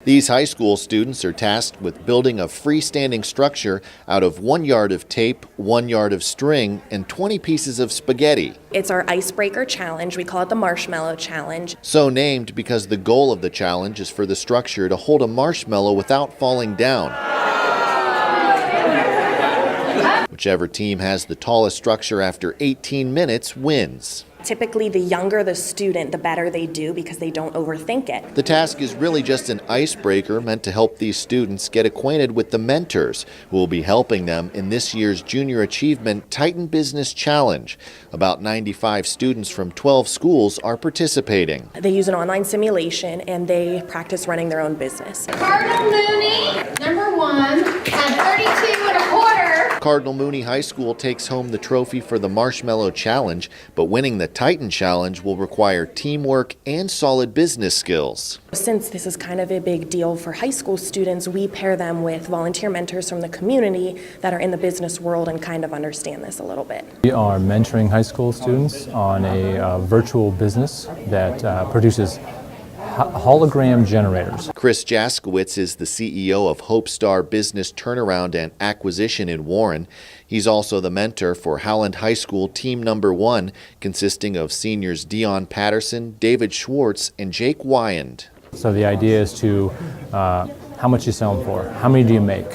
These high school students are tasked with building a freestanding structure out of 1 yard of tape, 1 yard of string, and 20 pieces of spaghetti. It's our icebreaker challenge. We call it the marshmallow challenge. So named because the goal of the challenge is for the structure to hold a marshmallow without falling down. Whichever team has the tallest structure after 18 minutes wins. Typically, the younger the student, the better they do because they don't overthink it. The task is really just an icebreaker meant to help these students get acquainted with the mentors who will be helping them in this year's Junior Achievement Titan Business Challenge. About 95 students from 12 schools are participating. They use an online simulation and they practice running their own business. Cardinal Mooney, number 1, at 32 1/4. Cardinal Mooney High School takes home the trophy for the Marshmallow Challenge, but winning the Titan Challenge will require teamwork and solid business skills. Since this is kind of a big deal for high school students, we pair them with volunteer mentors from the community that are in the business world and kind of understand this a little bit. We are mentoring high school students on a virtual business that produces hologram generators. Chris Jaskowitz is the CEO of Hope Star Business Turnaround and Acquisition in Warren. He's also the mentor for Howland High School Team Number 1, consisting of seniors Dion Patterson, David Schwartz, and Jake Wyand. So the idea is to how much you sell them for, how many do you make,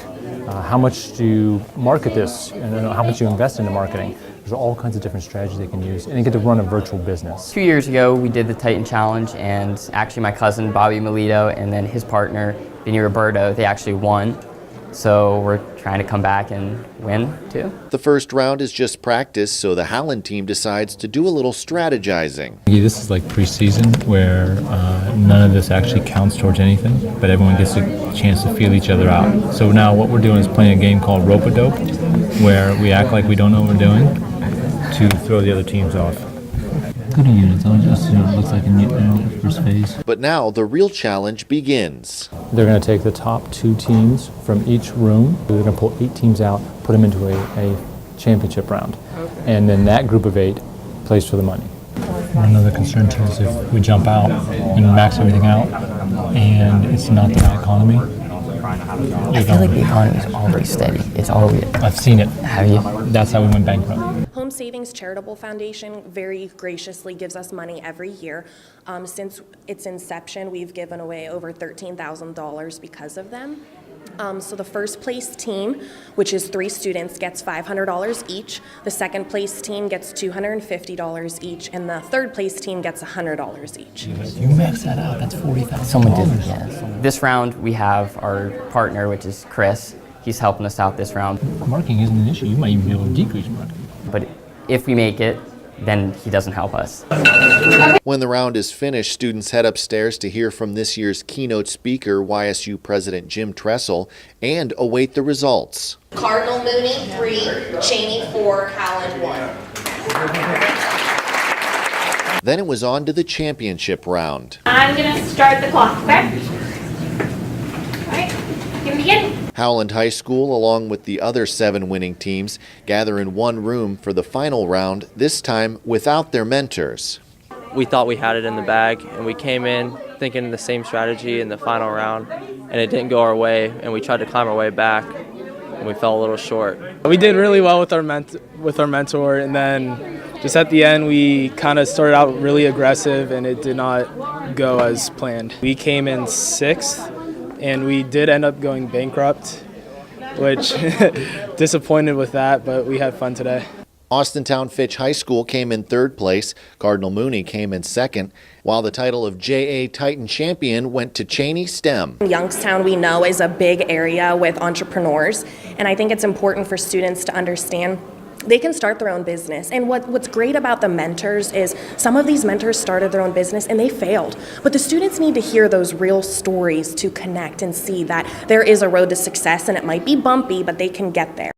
how much do you market this, and how much you invest into marketing. There's all kinds of different strategies they can use, and they get to run a virtual business. 2 years ago, we did the Titan Challenge, and actually my cousin, Bobby Melito, and then his partner, Vinny Roberto, they actually won. So we're trying to come back and win, too. The first round is just practice, so the Howland team decides to do a little strategizing. This is like preseason, where none of this actually counts towards anything, but everyone gets a chance to feel each other out. So now what we're doing is playing a game called Rope-a-Dope, where we act like we don't know what we're doing to throw the other teams off. Good units, it looks like in the first phase. But now the real challenge begins. They're going to take the top 2 teams from each room. They're going to pull 8 teams out, put them into a championship round. And then that group of 8 plays for the money. Another concern too is if we jump out and max everything out and it's not the right economy. I feel like the economy is already steady. It's always. I've seen it. Have you? That's how we went bankrupt. Home Savings Charitable Foundation very graciously gives us money every year. Since its inception, we've given away over $13,000 because of them. So the first place team, which is 3 students, gets $500 each. The second place team gets $250 each, and the third place team gets $100 each. You max that out, that's $40,000. Someone did, yes. This round, we have our partner, which is Chris. He's helping us out this round. Marketing isn't an issue. You might even be able to decrease marketing. But if we make it, then he doesn't help us. When the round is finished, students head upstairs to hear from this year's keynote speaker, YSU President Jim Tressel, and await the results. Cardinal Mooney 3, Cheney 4, Howland 1. Then it was on to the championship round. I'm going to start the clock, okay? All right, you can begin. Howland High School, along with the other 7 winning teams, gather in one room for the final round, this time without their mentors. We thought we had it in the bag, and we came in thinking the same strategy in the final round, and it didn't go our way, and we tried to climb our way back, and we fell a little short. We did really well with our mentor, and then just at the end we kind of started out really aggressive, and it did not go as planned. We came in 6th, and we did end up going bankrupt, which disappointed with that, but we had fun today. Austintown Fitch High School came in 3rd place. Cardinal Mooney came in 2nd, while the title of JA Titan Champion went to Cheney STEM. Youngstown, we know, is a big area with entrepreneurs, and I think it's important for students to understand they can start their own business. And what's great about the mentors is some of these mentors started their own business and they failed. But the students need to hear those real stories to connect and see that there is a road to success, and it might be bumpy, but they can get there.